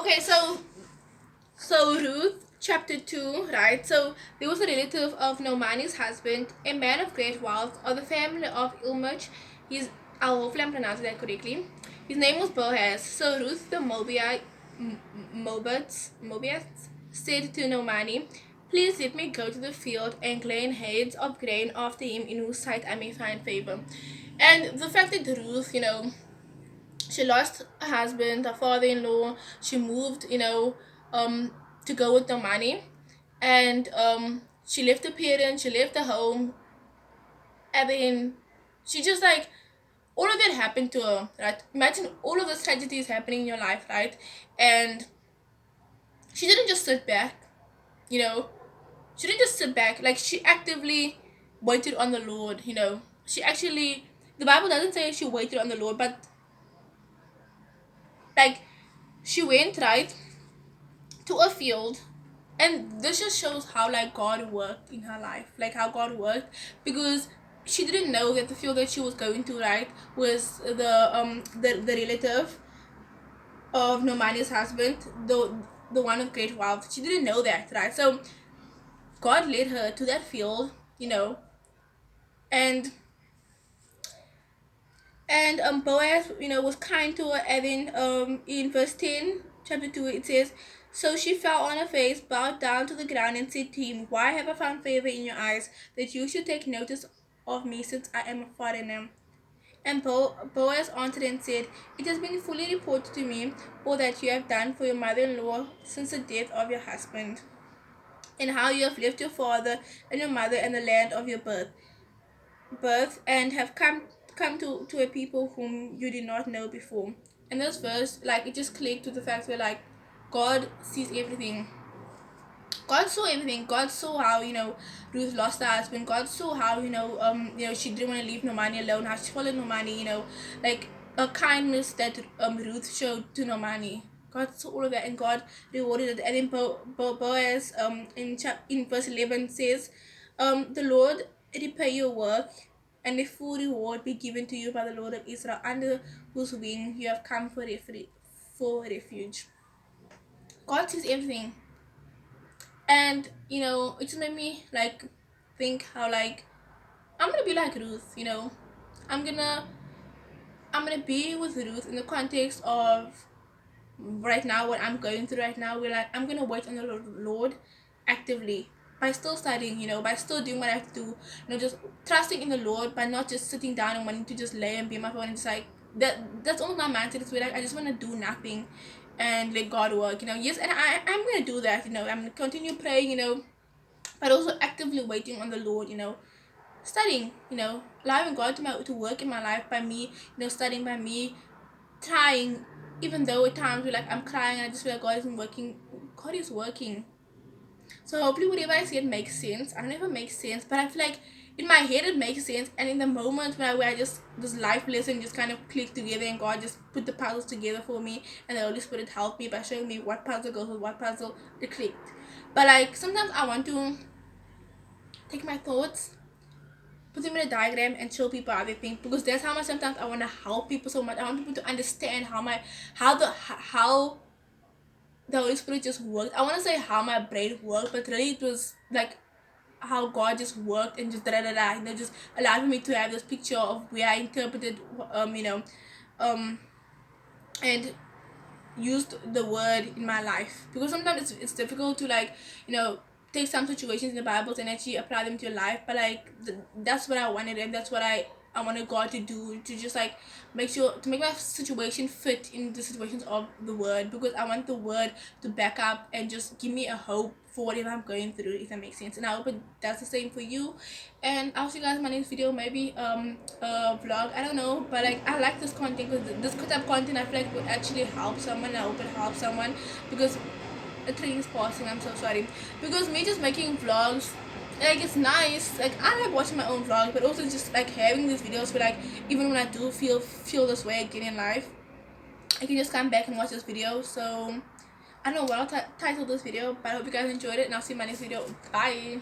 Okay, so Ruth chapter 2, right? So there was a relative of Naamani's husband, a man of great wealth, of the family of Ilmach. His hopefully I'm pronouncing that correctly. His name was Boaz. So Ruth the Moabites said to Naamani, "Please let me go to the field and glean heads of grain after him, in whose sight I may find favor." And the fact that Ruth, she lost her husband, her father-in-law. She moved, um, to go with the money, and she left her parents, she left the home, and then she just like all of that happened to her, right? Imagine all of those tragedies happening in your life, right? And she didn't just sit back, you know. She didn't just sit back. Like she actively waited on the Lord, She actually, the Bible doesn't say she waited on the Lord, but like she went right to a field, and this just shows how like God worked in her life, like how God worked, because she didn't know that the field that she was going to, right, was the relative of Nomani's husband, the one of great wealth. She didn't know that, right? So God led her to that field, and Boaz, was kind to her. And then in verse 10, chapter 2, it says, "So she fell on her face, bowed down to the ground, and said to him, 'Why have I found favor in your eyes, that you should take notice of me, since I am a foreigner?' And Boaz answered and said, 'It has been fully reported to me all that you have done for your mother-in-law since the death of your husband, and how you have left your father and your mother and the land of your birth, and have come to a people whom you did not know before.'" And this verse, like, it just clicked with the fact where, like, God sees everything. God saw everything. God saw how, Ruth lost her husband. God saw how, she didn't want to leave Nomani alone, how she followed Nomani, like a kindness that Ruth showed to Nomani. God saw all of that, and God rewarded it. And then Boaz in verse 11 says, "The Lord repay your work, and a full reward be given to you by the Lord of Israel, under whose wing you have come for refuge." God sees everything. And it just made me like think how, like, I'm gonna be like Ruth. i'm gonna I'm gonna be with Ruth in the context of right now, what I'm going through right now, where, like, I'm gonna wait on the Lord actively, by still studying, by still doing what I have to do, just trusting in the Lord, by not just sitting down and wanting to just lay and be on my phone and just like that's all my mindset is, where, like, I just want to do nothing and let God work. Yes, and I'm gonna do that. I'm gonna continue praying, but also actively waiting on the Lord, studying, allowing God to work in my life by me, studying, by me trying, even though at times we're like, I'm crying and I just feel like God isn't working. God is working. So hopefully whatever I say, it makes sense. I don't know if it makes sense, but I feel like in my head it makes sense, and in the moment where I just, this life lesson just kind of clicked together, and God just put the puzzles together for me, and the Holy Spirit helped me by showing me what puzzle goes with what puzzle, it clicked. But like sometimes I want to take my thoughts, put them in a diagram, and show people how they think, because that's how much sometimes I want to help people so much. I want people to understand how the Holy Spirit just worked. I want to say how my brain worked, but really it was like how God just worked and just just allowed me to have this picture of where I interpreted, um, and used the word in my life, because sometimes it's difficult to, like, take some situations in the Bible and actually apply them to your life. But like that's what I wanted, and that's what I wanted God to do, to just like make sure to make my situation fit in the situations of the word, because I want the word to back up and just give me a hope for whatever I'm going through, if that makes sense. And I hope it does the same for you. And I'll see you guys in my next video, maybe a vlog, I don't know. But like, I like this content, because this type of content I feel like will actually help someone, and I hope it helps someone, because a train is passing, I'm so sorry. Because me just making vlogs, like, it's nice, like, I like watching my own vlogs, but also just like having these videos where, like, even when I do feel this way again in life, I can just come back and watch this video. So I don't know what I'll title this video, but I hope you guys enjoyed it, and I'll see you in my next video. Bye.